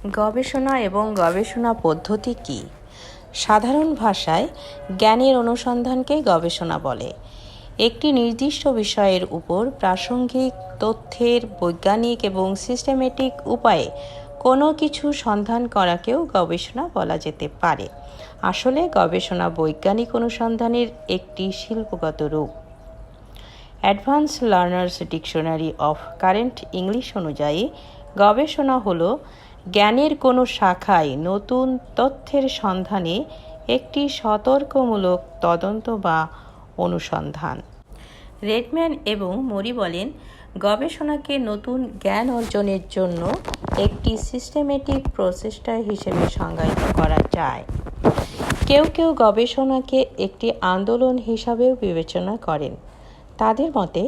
গবেষণা এবং গবেষণা পদ্ধতি কী? সাধারণ ভাষায় জ্ঞানের অনুসন্ধানকে গবেষণা বলে। একটি নির্দিষ্ট বিষয়ের উপর প্রাসঙ্গিক তথ্যের বৈজ্ঞানিক এবং সিস্টেমেটিক উপায়ে কোনো কিছু সন্ধান করাকেও গবেষণা বলা যেতে পারে। আসলে গবেষণা বৈজ্ঞানিক অনুসন্ধানের একটি শিল্পগত রূপ। Advance learners dictionary of current English অনুযায়ী গবেষণা হলো জ্ঞানের কোনো শাখায় নতুন তথ্যের সন্ধানে একটি সতর্কমূলক তদন্ত বা অনুসন্ধান। রেডম্যান এবং মরি বলেন, গবেষণাকে নতুন জ্ঞান অর্জনের জন্য একটি সিস্টেমেটিক প্রচেষ্টা হিসেবে সংজ্ঞায়িত করা যায়। কেউ কেউ গবেষণাকে একটি আন্দোলন হিসাবেও বিবেচনা করেন। তাদের মতে,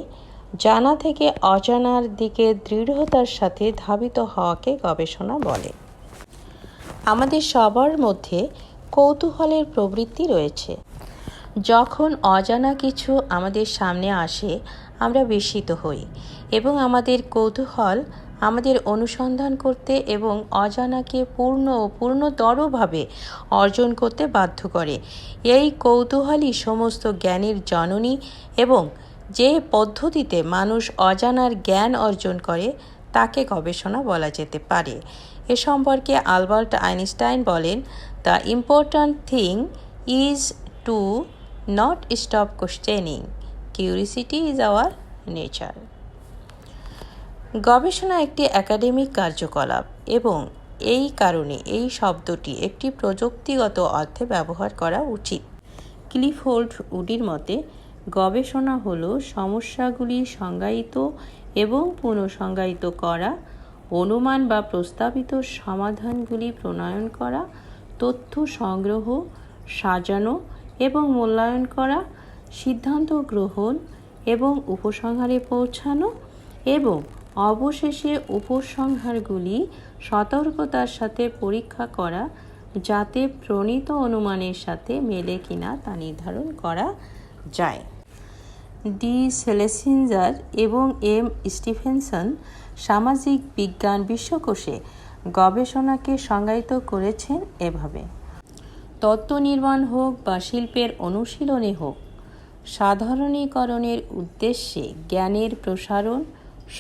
জানা থেকে অজানার দিকে দৃঢ়তার সাথে ধাবিত হওয়াকে গবেষণা বলে। আমাদের সবার মধ্যে কৌতূহলের প্রবৃত্তি রয়েছে। যখন অজানা কিছু আমাদের সামনে আসে, আমরা বিস্মিত হই এবং আমাদের কৌতূহল আমাদের অনুসন্ধান করতে এবং অজানাকে পূর্ণতরভাবে অর্জন করতে বাধ্য করে। এই কৌতূহলই সমস্ত জ্ঞানের জননী এবং যে পদ্ধতিতে মানুষ অজানার জ্ঞান অর্জন করে তাকে গবেষণা বলা যেতে পারে। এ সম্পর্কে আলবার্ট আইনস্টাইন বলেন, the important thing is to not stop questioning, curiosity is our nature. গবেষণা একটি একাডেমিক কার্যকলাপ এবং এই কারণে এই শব্দটি একটি প্রযুক্তিগত অর্থে ব্যবহার করা উচিত। ক্লিফোর্ড উডির মতে, গবেষণা হলো সমস্যাগুলি সংজ্ঞায়িত এবং পুনঃসংজ্ঞায়িত করা, অনুমান বা প্রস্তাবিত সমাধানগুলি প্রণয়ন করা, তথ্য সংগ্রহ, সাজানো এবং মূল্যায়ন করা, সিদ্ধান্ত গ্রহণ এবং উপসংহারে পৌঁছানো, এবং অবশেষে উপসংহারগুলি সতর্কতার সাথে পরীক্ষা করা যাতে প্রণীত অনুমানের সাথে মেলে কিনা তা নির্ধারণ করা যায়। ডি সেলেসিঞ্জার এবং এম স্টিফেনসন সামাজিক বিজ্ঞান বিশ্বকোষে গবেষণাকে সংজ্ঞায়িত করেছেন এভাবে: তত্ত্ব নির্মাণ হোক বা শিল্পের অনুশীলনে হোক, সাধারণীকরণের উদ্দেশ্যে জ্ঞানের প্রসারণ,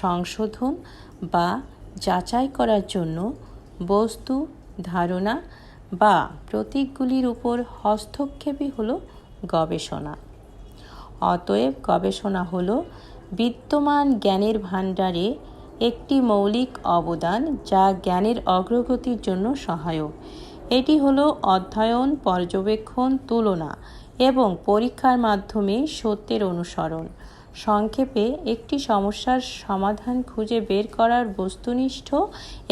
সংশোধন বা যাচাই করার জন্য বস্তু, ধারণা বা প্রতীকগুলির উপর হস্তক্ষেপই হলো গবেষণা। অতএব গবেষণা হলো বিদ্যমান জ্ঞানের ভাণ্ডারে একটি মৌলিক অবদান যা জ্ঞানের অগ্রগতির জন্য সহায়ক। এটি হলো অধ্যয়ন, পর্যবেক্ষণ, তুলনা এবং পরীক্ষার মাধ্যমে সত্যের অনুসরণ। সংক্ষেপে, একটি সমস্যার সমাধান খুঁজে বের করার বস্তুনিষ্ঠ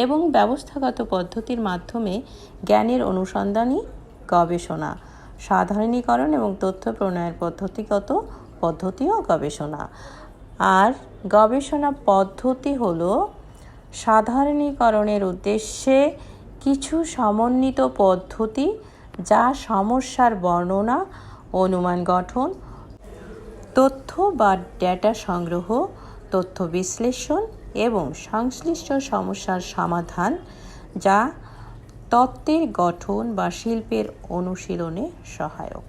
এবং ব্যবস্থাগত পদ্ধতির মাধ্যমে জ্ঞানের অনুসন্ধানই গবেষণা। সাধারণীকরণ এবং তথ্য প্রণয়ের পদ্ধতিও গবেষণা। আর গবেষণা পদ্ধতি হলো সাধারণীকরণের উদ্দেশ্যে কিছু সমন্বিত পদ্ধতি যা সমস্যার বর্ণনা, অনুমান গঠন, তথ্য বা ডেটা সংগ্রহ, তথ্য বিশ্লেষণ এবং সংশ্লিষ্ট সমস্যার সমাধান, যা তত্ত্বের গঠন বা শিল্পের অনুশীলনে সহায়ক।